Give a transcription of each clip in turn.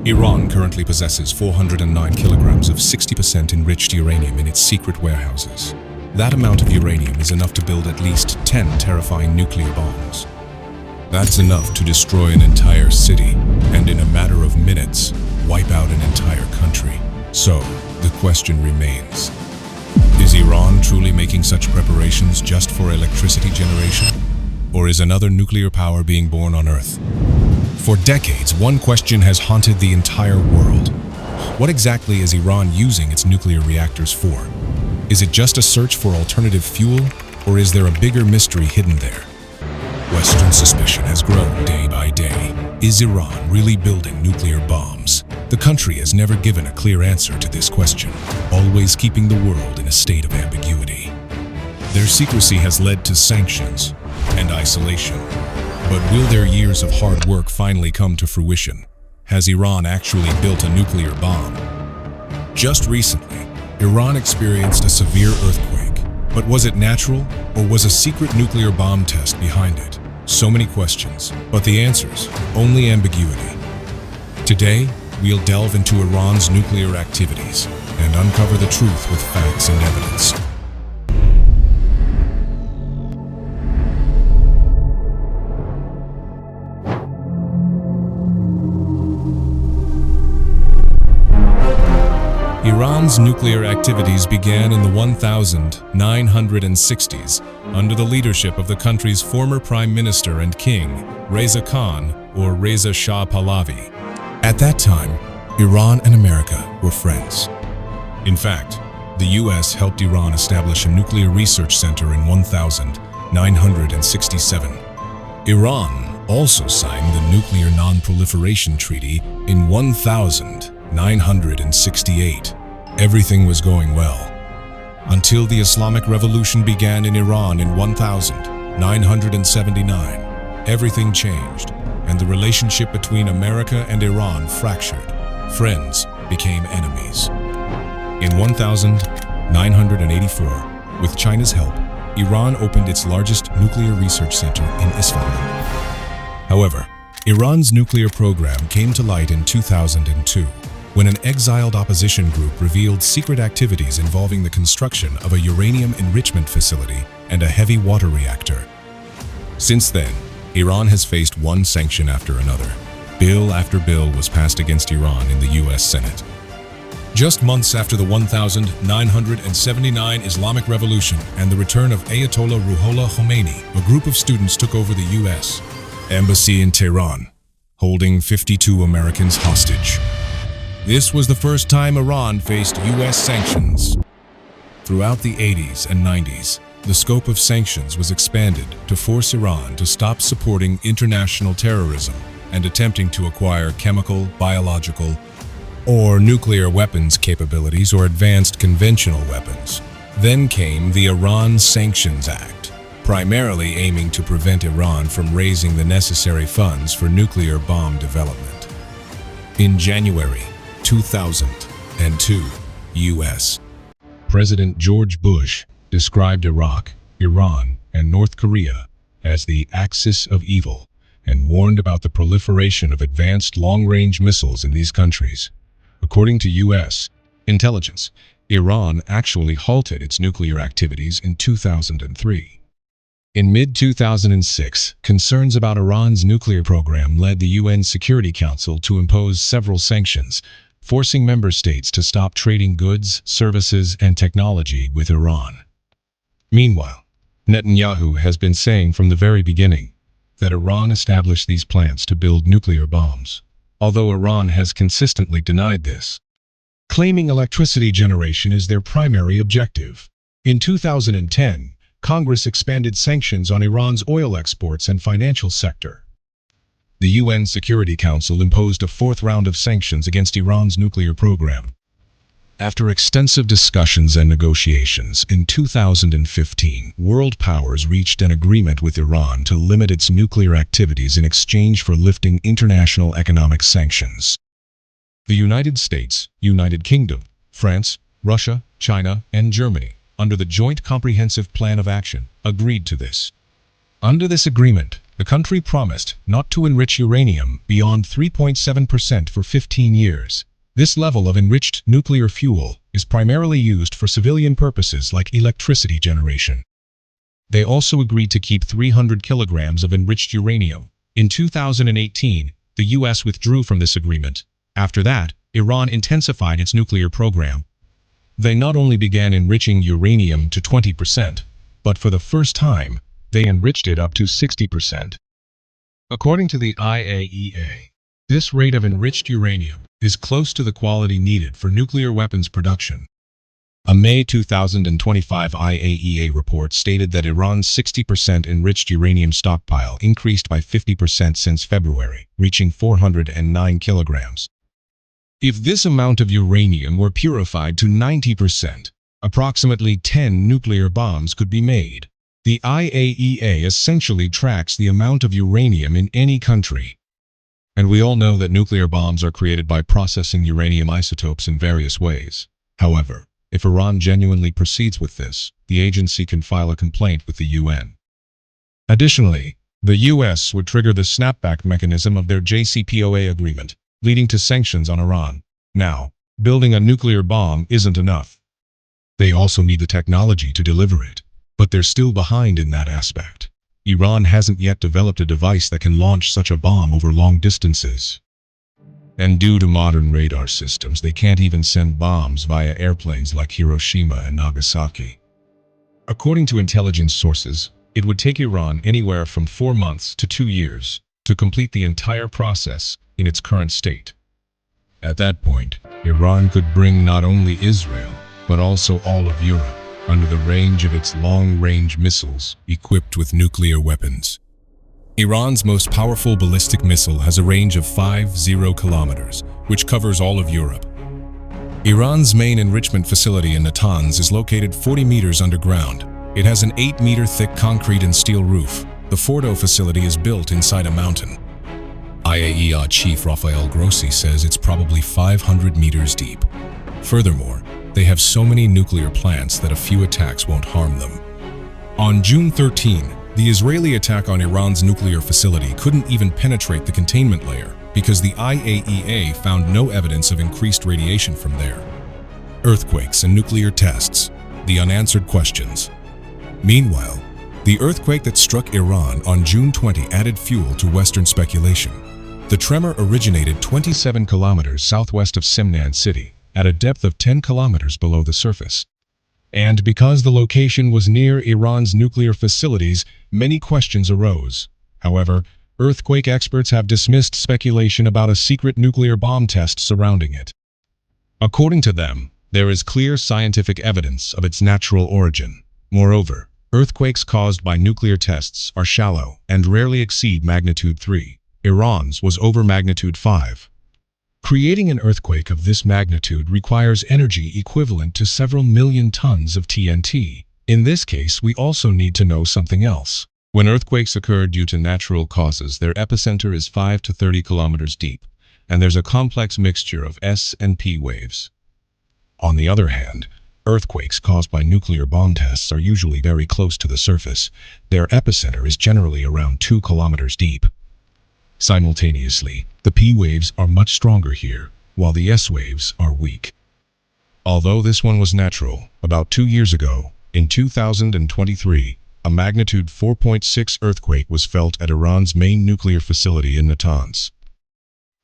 Iran currently possesses 409 kilograms of 60% enriched uranium in its secret warehouses. That amount of uranium is enough to build at least 10 terrifying nuclear bombs. That's enough to destroy an entire city, and in a matter of minutes, wipe out an entire country. So, the question remains, is Iran truly making such preparations just for electricity generation? Or is another nuclear power being born on Earth? For decades, one question has haunted the entire world. What exactly is Iran using its nuclear reactors for? Is it just a search for alternative fuel, or is there a bigger mystery hidden there? Western suspicion has grown day by day. Is Iran really building nuclear bombs? The country has never given a clear answer to this question, always keeping the world in a state of ambiguity. Their secrecy has led to sanctions and isolation. But will their years of hard work finally come to fruition? Has Iran actually built a nuclear bomb? Just recently, Iran experienced a severe earthquake. But was it natural, or was a secret nuclear bomb test behind it? So many questions, but the answers, only ambiguity. Today, we'll delve into Iran's nuclear activities and uncover the truth with facts and evidence. Iran's nuclear activities began in the 1960s under the leadership of the country's former prime minister and king, Reza Khan, or Reza Shah Pahlavi. At that time, Iran and America were friends. In fact, the US helped Iran establish a nuclear research center in 1967. Iran also signed the Nuclear Non-Proliferation Treaty in 1968. Everything was going well, until the Islamic Revolution began in Iran in 1979. Everything changed, and the relationship between America and Iran fractured. Friends became enemies. In 1984, with China's help, Iran opened its largest nuclear research center in Isfahan. However, Iran's nuclear program came to light in 2002, when an exiled opposition group revealed secret activities involving the construction of a uranium enrichment facility and a heavy water reactor. Since then, Iran has faced one sanction after another. Bill after bill was passed against Iran in the US Senate. Just months after the 1979 Islamic Revolution and the return of Ayatollah Ruhollah Khomeini, a group of students took over the US Embassy in Tehran, holding 52 Americans hostage. This was the first time Iran faced US sanctions. Throughout the 80s and 90s, the scope of sanctions was expanded to force Iran to stop supporting international terrorism and attempting to acquire chemical, biological, or nuclear weapons capabilities or advanced conventional weapons. Then came the Iran Sanctions Act, primarily aiming to prevent Iran from raising the necessary funds for nuclear bomb development. In January 2002, U.S. President George Bush described Iraq, Iran, and North Korea as the axis of evil and warned about the proliferation of advanced long-range missiles in these countries. According to U.S. intelligence, Iran actually halted its nuclear activities in 2003. In mid-2006, concerns about Iran's nuclear program led the UN Security Council to impose several sanctions, forcing member states to stop trading goods, services, and technology with Iran. Meanwhile, Netanyahu has been saying from the very beginning that Iran established these plants to build nuclear bombs, although Iran has consistently denied this, claiming electricity generation is their primary objective. In 2010, Congress expanded sanctions on Iran's oil exports and financial sector. The UN Security Council imposed a fourth round of sanctions against Iran's nuclear program. After extensive discussions and negotiations, in 2015, world powers reached an agreement with Iran to limit its nuclear activities in exchange for lifting international economic sanctions. The United States, United Kingdom, France, Russia, China, and Germany, under the Joint Comprehensive Plan of Action, agreed to this. Under this agreement, The country promised not to enrich uranium beyond 3.7% for 15 years. This level of enriched nuclear fuel is primarily used for civilian purposes like electricity generation. They also agreed to keep 300 kilograms of enriched uranium. In 2018, the U.S. withdrew from this agreement. After that, Iran intensified its nuclear program. They not only began enriching uranium to 20%, but for the first time, they enriched it up to 60%. According to the IAEA, this rate of enriched uranium is close to the quality needed for nuclear weapons production. A May 2025 IAEA report stated that Iran's 60% enriched uranium stockpile increased by 50% since February, reaching 409 kilograms. If this amount of uranium were purified to 90%, approximately 10 nuclear bombs could be made. The IAEA essentially tracks the amount of uranium in any country. And we all know that nuclear bombs are created by processing uranium isotopes in various ways. However, if Iran genuinely proceeds with this, the agency can file a complaint with the UN. Additionally, the US would trigger the snapback mechanism of their JCPOA agreement, leading to sanctions on Iran. Now, building a nuclear bomb isn't enough. They also need the technology to deliver it, but they're still behind in that aspect. Iran hasn't yet developed a device that can launch such a bomb over long distances. And due to modern radar systems, they can't even send bombs via airplanes like Hiroshima and Nagasaki. According to intelligence sources, it would take Iran anywhere from 4 months to 2 years to complete the entire process in its current state. At that point, Iran could bring not only Israel, but also all of Europe under the range of its long-range missiles equipped with nuclear weapons. Iran's most powerful ballistic missile has a range of 50 kilometers, which covers all of Europe. Iran's main enrichment facility in Natanz is located 40 meters underground. It has an 8-meter thick concrete and steel roof. The Fordow facility is built inside a mountain. IAEA Chief Rafael Grossi says it's probably 500 meters deep. Furthermore, they have so many nuclear plants that a few attacks won't harm them. On June 13, the Israeli attack on Iran's nuclear facility couldn't even penetrate the containment layer because the IAEA found no evidence of increased radiation from there. Earthquakes and nuclear tests, the unanswered questions. Meanwhile, the earthquake that struck Iran on June 20 added fuel to Western speculation. The tremor originated 27 kilometers southwest of Semnan city, at a depth of 10 kilometers below the surface. And because the location was near Iran's nuclear facilities, many questions arose. However, earthquake experts have dismissed speculation about a secret nuclear bomb test surrounding it. According to them, there is clear scientific evidence of its natural origin. Moreover, earthquakes caused by nuclear tests are shallow and rarely exceed magnitude 3. Iran's was over magnitude 5. Creating an earthquake of this magnitude requires energy equivalent to several million tons of TNT. In this case, we also need to know something else. When earthquakes occur due to natural causes, their epicenter is 5 to 30 kilometers deep, and there's a complex mixture of S and P waves. On the other hand, earthquakes caused by nuclear bomb tests are usually very close to the surface. Their epicenter is generally around 2 kilometers deep. Simultaneously, the P waves are much stronger here, while the S waves are weak. Although this one was natural, about 2 years ago, in 2023, a magnitude 4.6 earthquake was felt at Iran's main nuclear facility in Natanz.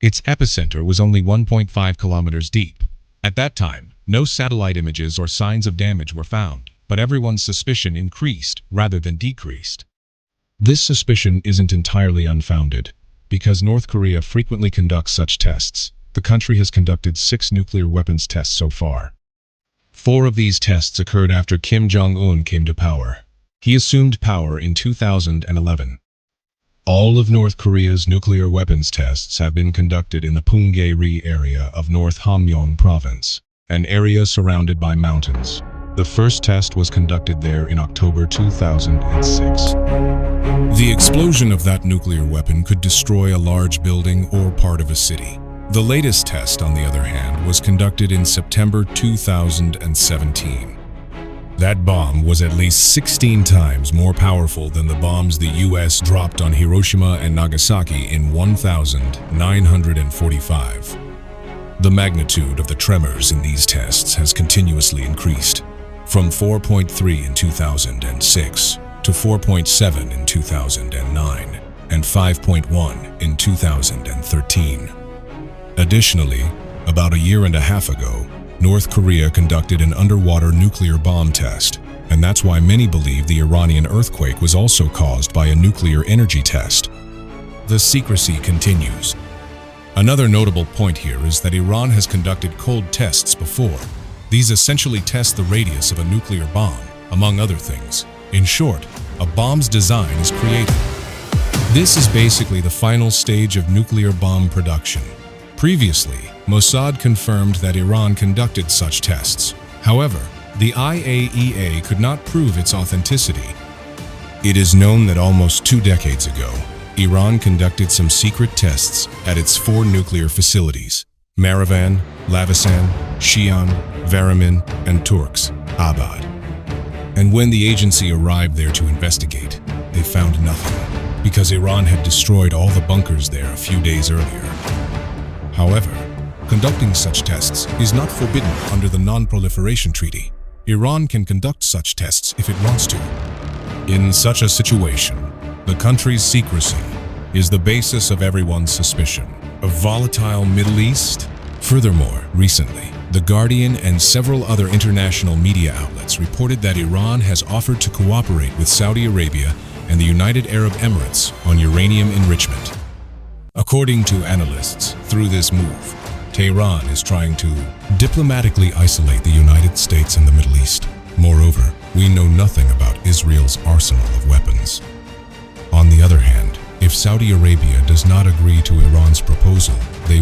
Its epicenter was only 1.5 kilometers deep. At that time, no satellite images or signs of damage were found, but everyone's suspicion increased rather than decreased. This suspicion isn't entirely unfounded. Because North Korea frequently conducts such tests, the country has conducted 6 nuclear weapons tests so far. 4 of these tests occurred after Kim Jong-un came to power. He assumed power in 2011. All of North Korea's nuclear weapons tests have been conducted in the Punggye-ri area of North Hamgyong province, an area surrounded by mountains. The first test was conducted there in October 2006. The explosion of that nuclear weapon could destroy a large building or part of a city. The latest test, on the other hand, was conducted in September 2017. That bomb was at least 16 times more powerful than the bombs the US dropped on Hiroshima and Nagasaki in 1945. The magnitude of the tremors in these tests has continuously increased, from 4.3 in 2006 to 4.7 in 2009 and 5.1 in 2013. Additionally, about a year and a half ago, North Korea conducted an underwater nuclear bomb test, and that's why many believe the Iranian earthquake was also caused by a nuclear energy test. The secrecy continues. Another notable point here is that Iran has conducted cold tests before. These essentially test the radius of a nuclear bomb, among other things. In short, a bomb's design is created. This is basically the final stage of nuclear bomb production. Previously, Mossad confirmed that Iran conducted such tests. However, the IAEA could not prove its authenticity. It is known that almost 2 decades ago, Iran conducted some secret tests at its 4 nuclear facilities: Marivan, Lavisan, Shian, Varamin, and Turks Abad. And when the agency arrived there to investigate, they found nothing, because Iran had destroyed all the bunkers there a few days earlier. However, conducting such tests is not forbidden under the Non-Proliferation Treaty. Iran can conduct such tests if it wants to. In such a situation, the country's secrecy is the basis of everyone's suspicion. A volatile Middle East? Furthermore, recently, The Guardian and several other international media outlets reported that Iran has offered to cooperate with Saudi Arabia and the United Arab Emirates on uranium enrichment. According to analysts, through this move, Tehran is trying to diplomatically isolate the United States and the Middle East. Moreover, we know nothing about Israel's arsenal of weapons. On the other hand, if Saudi Arabia does not agree to Iran's proposal, they